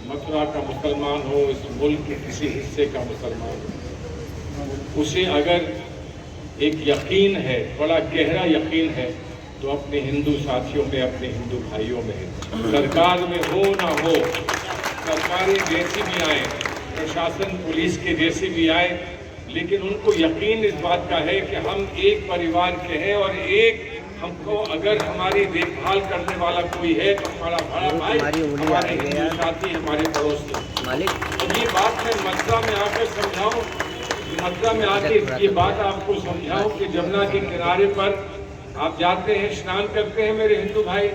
मथुरा का मुसलमान हो, इस मुल्क के किसी हिस्से का मुसलमान हो, उसे अगर एक यकीन है, बड़ा गहरा यकीन है, तो अपने हिंदू साथियों में, अपने हिंदू भाइयों में है। सरकार में हो ना हो, सरकारें जैसी भी आए, प्रशासन पुलिस के जैसे भी आए, लेकिन उनको यकीन इस बात का है कि हम एक परिवार के हैं और एक हमको अगर हमारी देखभाल करने वाला कोई है तो हमारा बड़ा भाई, हमारे हिंदू साथी, हमारे पड़ोसी मालिक। और ये बात मैं मथुरा में आकर समझाऊं, मथुरा में आके ये बात आपको समझाऊं कि जमुना के किनारे पर आप जाते हैं, स्नान करते हैं मेरे हिंदू भाई,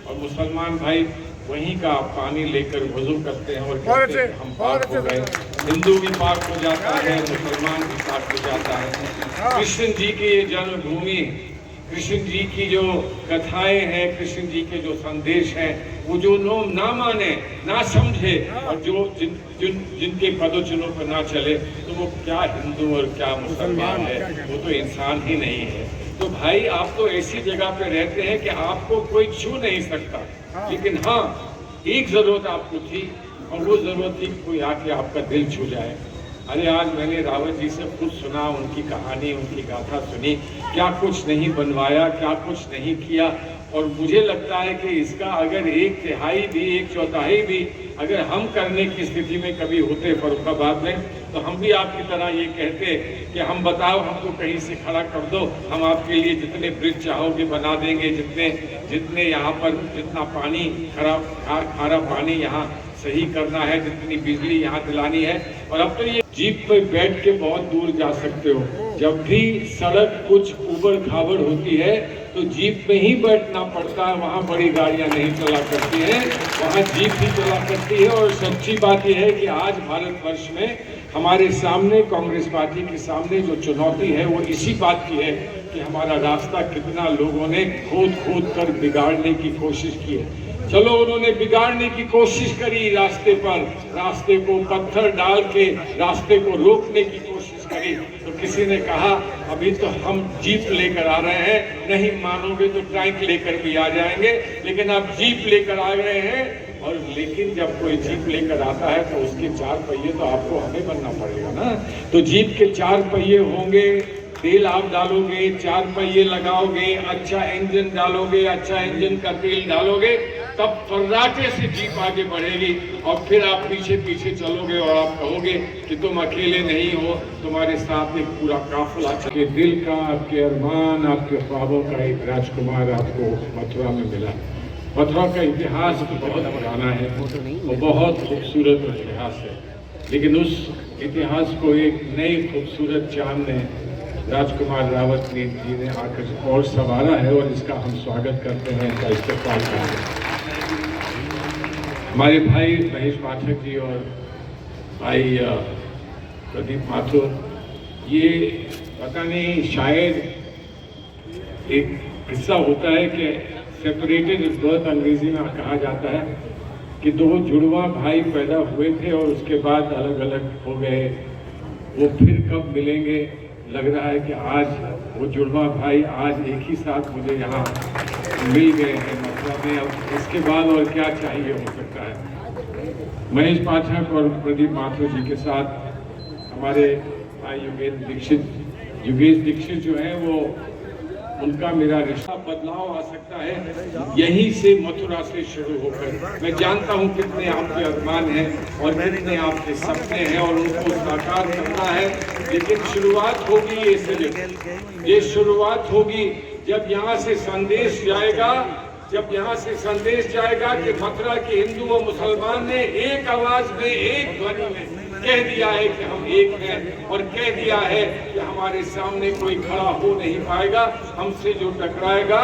और मुसलमान भाई वहीं का पानी लेकर वजू करते हैं और कहते हैं हम पाक हो गए। हिंदू भी पाक हो जाता है, मुसलमान भी पाक हो जाता है। कृष्ण जी की ये जन्मभूमि, कृष्ण जी की जो कथाएं हैं, कृष्ण जी के जो संदेश हैं, वो जो लोग ना माने, ना समझे और जो जिनके पदों पर ना चले, तो वो क्या हिंदू और क्या मुसलमान है, वो तो इंसान ही नहीं है। तो भाई आप तो ऐसी जगह पे रहते हैं कि आपको कोई छू नहीं सकता, लेकिन हाँ एक जरूरत आपको थी, और वो जरूरत थी कोई आके आपका दिल छू जाए। अरे आज मैंने रावत जी से खुद सुना, उनकी कहानी, उनकी गाथा सुनी, क्या कुछ नहीं बनवाया, क्या कुछ नहीं किया, और मुझे लगता है कि इसका अगर एक तिहाई भी, एक चौथाई भी अगर हम करने की स्थिति में कभी होते फर्रुखाबाद में, तो हम भी आपकी तरह ये कहते कि हम बताओ, हमको कहीं से खड़ा कर दो, हम आपके लिए जितने ब्रिज चाहोगे बना देंगे, जितने यहाँ पर जितना पानी खारा पानी यहाँ सही करना है, जितनी बिजली यहाँ दिलानी है। और अब तो ये जीप पे बैठ के बहुत दूर जा सकते हो। जब भी सड़क कुछ उबड़ खाबड़ होती है तो जीप में ही बैठना पड़ता है, वहाँ बड़ी गाड़ियाँ नहीं चला करती हैं, वहाँ जीप ही चला करती है। और सच्ची बात यह है कि आज भारतवर्ष में हमारे सामने, कांग्रेस पार्टी के सामने जो चुनौती है वो इसी बात की है कि हमारा रास्ता कितना लोगों ने खोद कर बिगाड़ने की कोशिश की है। चलो उन्होंने बिगाड़ने की कोशिश करी, रास्ते को पत्थर डाल के रास्ते को रोकने की कोशिश करी, तो किसी ने कहा अभी तो हम जीप लेकर आ रहे हैं, नहीं मानोगे तो टैंक लेकर भी आ जाएंगे, लेकिन अब जीप लेकर आ गए हैं। और लेकिन जब कोई जीप लेकर आता है तो उसके 4 पहिए तो आपको हमें बनना पड़ेगा ना। तो जीप के 4 पहिए होंगे, तेल आप डालोगे, 4 पहिए लगाओगे, अच्छा इंजन डालोगे, अच्छा इंजन का तेल डालोगे, तब फर्राटे से जीप आगे बढ़ेगी। और फिर आप पीछे पीछे चलोगे और आप कहोगे कि तुम अकेले नहीं हो, तुम्हारे साथ एक पूरा काफिला। आपके दिल का, आपके अरमान, आपके ख्वाबों का एक राजकुमार आपको मथुरा में मिला। मथुरा का इतिहास बहुत पुराना है, वो बहुत खूबसूरत इतिहास है, लेकिन उस इतिहास को एक नई खूबसूरत चांद ने, राजकुमार रावत जी ने आकर और संवारा है, और इसका हम स्वागत करते हैं, इसका इस्तेमाल करते हैं। हमारे भाई महेश पाठक जी और भाई प्रदीप माथुर, ये पता नहीं शायद एक किस्सा होता है कि सेपरेटेड इज बर्थ अंग्रेजी में कहा जाता है कि 2 जुड़वा भाई पैदा हुए थे और उसके बाद अलग अलग हो गए, वो फिर कब मिलेंगे। लग रहा है कि आज वो जुड़वा भाई आज एक ही साथ मुझे यहाँ मिल गए हैं मथुरा में। अब इसके बाद और क्या चाहिए हो सकता है। महेश पाठक और प्रदीप माथुर जी के साथ हमारे भाई योगेश दीक्षित जो है, वो उनका मेरा रिश्ता बदलाव आ सकता है यहीं से, मथुरा से शुरू होकर। मैं जानता हूँ कितने आपके अरमान हैं और कितने आपके सपने हैं और उनको साकार करना है, लेकिन शुरुआत होगी ये से, ये शुरुआत होगी जब यहाँ से संदेश जाएगा, जब यहाँ से संदेश जाएगा कि मथुरा के हिंदू और मुसलमान ने एक आवाज में, एक ध्वनि में कह दिया है कि हम एक हैं, और कह दिया है कि हमारे सामने कोई खड़ा हो नहीं पाएगा, हमसे जो टकराएगा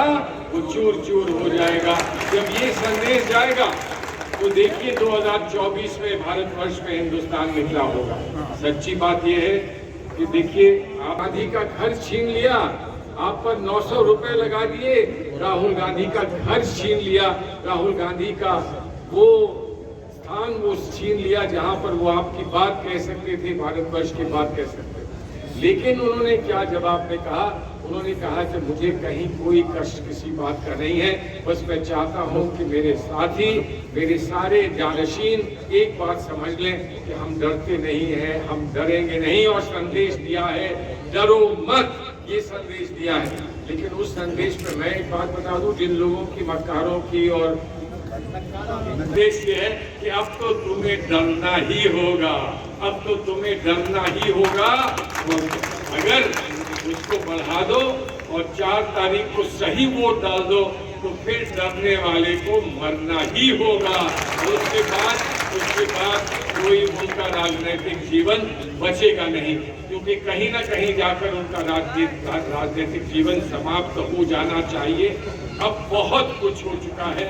वो चूर चूर हो जाएगा। जब ये संदेश जाएगा तो देखिए 2024 में भारतवर्ष में हिंदुस्तान निकला होगा। सच्ची बात यह है कि देखिए, आबादी का घर छीन लिया, आप पर 900 रुपए लगा दिए, राहुल गांधी का घर छीन लिया, राहुल गांधी का वो स्थान वो छीन लिया जहां पर वो आपकी बात कह सकते थे, भारतवर्ष की बात कह सकते थे। लेकिन उन्होंने क्या जवाब में कहा, उन्होंने कहा कि मुझे कहीं कोई कष्ट किसी बात का नहीं है, बस मैं चाहता हूं कि मेरे साथी, मेरे सारे जानशीन एक बात समझ लें कि हम डरते नहीं हैं, हम डरेंगे नहीं। और संदेश दिया है, डरो मत, ये संदेश दिया है। लेकिन उस संदेश में मैं एक बात बता दूं, जिन लोगों की, मक्कारों की, और संदेश ये है कि अब तो तुम्हें डरना ही होगा, अब तो तुम्हें डरना ही होगा। अगर उसको बढ़ा दो और 4 तारीख को सही वोट डाल दो तो फिर डरने वाले को मरना ही होगा। और उसके बाद कोई उनका राजनीतिक जीवन बचेगा नहीं, क्योंकि कहीं ना कहीं जाकर उनका राजनीतिक जीवन समाप्त हो जाना चाहिए। अब बहुत कुछ हो चुका है,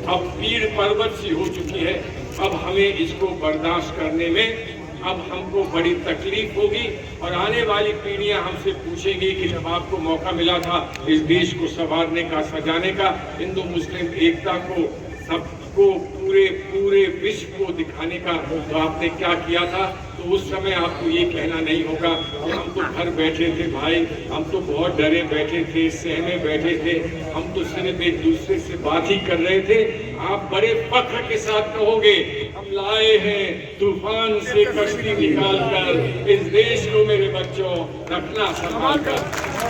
अब पीड़ पर्वत सी हो चुकी है। अब हमें इसको बर्दाश्त करने में अब हमको बड़ी तकलीफ होगी, और आने वाली पीढ़ियां हमसे पूछेंगी कि जब आपको मौका मिला था इस देश को संवारने का, सजाने का, हिंदू मुस्लिम एकता को, सबको, पूरे विश्व को दिखाने का, तो आपने क्या किया था? तो उस समय आपको ये कहना नहीं होगा कि हम तो घर बैठे थे भाई, हम तो बहुत डरे बैठे थे, सहमे बैठे थे, हम तो सिर्फ एक दूसरे से बात ही कर रहे थे। आप बड़े फख्र के साथ कहोगे, हम लाए हैं तूफान से कश्ती निकाल कर, इस देश को मेरे बच्चों रखना संभाल कर।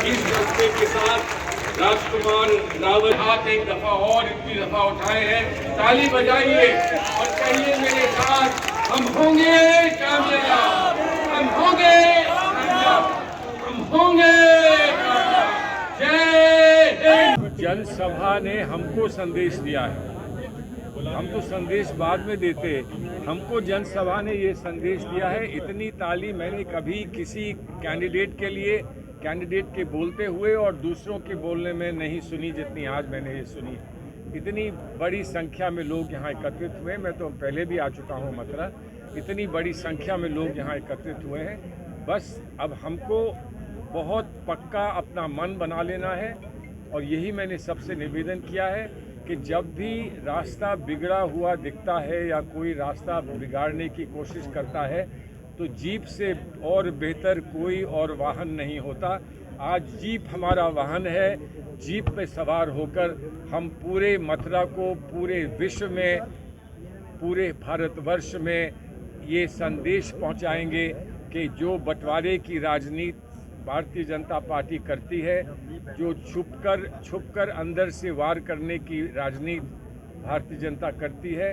इस जज्बे के साथ राजकुमार रावत हाथ एक दफा और इतनी दफा उठाए हैं, ताली बजाइए और कहिए मेरे साथ, हम होंगे कामयाब, हम होंगे कामयाब, हम होंगे कामयाब। जय हिंद। जनसभा ने हमको संदेश दिया है, हम तो संदेश बाद में देते, हमको जनसभा ने ये संदेश दिया है। इतनी ताली मैंने कभी किसी कैंडिडेट के बोलते हुए और दूसरों के बोलने में नहीं सुनी जितनी आज मैंने ये सुनी। इतनी बड़ी संख्या में लोग यहाँ एकत्रित हुए, मैं तो पहले भी आ चुका हूँ मथुरा, इतनी बड़ी संख्या में लोग यहाँ एकत्रित हुए हैं। बस अब हमको बहुत पक्का अपना मन बना लेना है, और यही मैंने सबसे निवेदन किया है कि जब भी रास्ता बिगड़ा हुआ दिखता है या कोई रास्ता बिगाड़ने की कोशिश करता है तो जीप से और बेहतर कोई और वाहन नहीं होता। आज जीप हमारा वाहन है। जीप पे सवार होकर हम पूरे मथुरा को, पूरे विश्व में, पूरे भारतवर्ष में ये संदेश पहुंचाएंगे कि जो बंटवारे की राजनीति भारतीय जनता पार्टी करती है, जो छुपकर अंदर से वार करने की राजनीति भारतीय जनता करती है,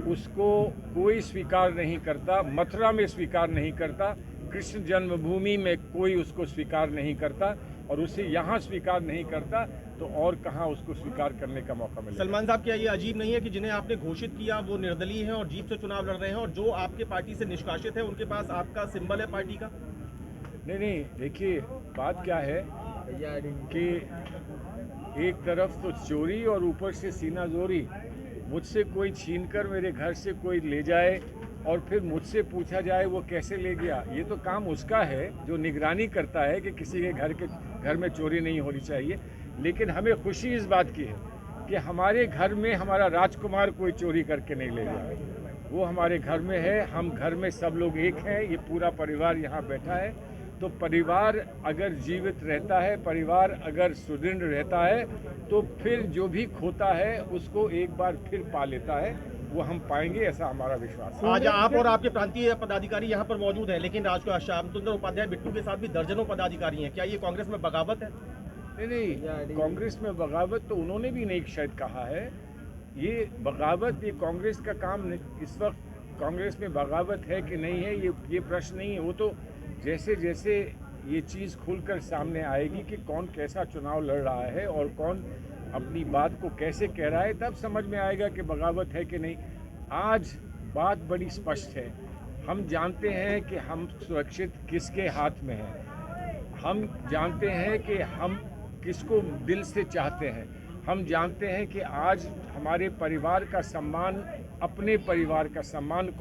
उसको कोई स्वीकार नहीं करता। मथुरा में स्वीकार नहीं करता, कृष्ण जन्मभूमि में कोई उसको स्वीकार नहीं करता, और उसे यहाँ स्वीकार नहीं करता तो और कहाँ उसको स्वीकार करने का मौका मिलेगा। सलमान साहब, क्या ये अजीब नहीं है कि जिन्हें आपने घोषित किया वो निर्दलीय हैं और जीप से चुनाव लड़ रहे हैं, और जो आपके पार्टी से निष्कासित है उनके पास आपका सिंबल है पार्टी का? नहीं, देखिए बात क्या है कि एक तरफ तो चोरी और ऊपर से सीना जोरी। मुझसे कोई छीनकर मेरे घर से कोई ले जाए और फिर मुझसे पूछा जाए वो कैसे ले गया, ये तो काम उसका है जो निगरानी करता है कि किसी के घर में चोरी नहीं होनी चाहिए। लेकिन हमें खुशी इस बात की है कि हमारे घर में हमारा राजकुमार कोई चोरी करके नहीं ले गया, वो हमारे घर में है। हम घर में सब लोग एक हैं, ये पूरा परिवार यहाँ बैठा है। तो परिवार अगर जीवित रहता है, परिवार अगर सुदृढ़ रहता है, तो फिर जो भी खोता है उसको एक बार फिर पा लेता है, वो हम पाएंगे, ऐसा हमारा विश्वास है। आज आप और आपके प्रांतीय पदाधिकारी यहाँ पर मौजूद हैं, लेकिन श्याम सुंदर उपाध्याय बिट्टू के साथ भी दर्जनों पदाधिकारी हैं। क्या ये कांग्रेस में बगावत है? नहीं, कांग्रेस में बगावत तो उन्होंने भी नहीं शायद कहा है। ये बगावत, ये कांग्रेस का काम नहीं। इस वक्त कांग्रेस में बगावत है कि नहीं है, ये प्रश्न नहीं है। वो तो जैसे जैसे ये चीज़ खुलकर सामने आएगी कि कौन कैसा चुनाव लड़ रहा है और कौन अपनी बात को कैसे कह रहा है, तब समझ में आएगा कि बगावत है कि नहीं। आज बात बड़ी स्पष्ट है। हम जानते हैं कि हम सुरक्षित किसके हाथ में हैं। हम जानते हैं कि हम किसको दिल से चाहते हैं। हम जानते हैं कि आज हमारे परिवार का सम्मान, अपने परिवार का सम्मान